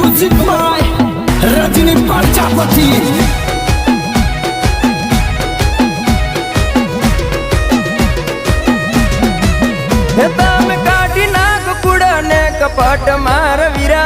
Music by Rajini Prajapati. તમે કાઢી નાખ કુડા ને કપટ માર વીરા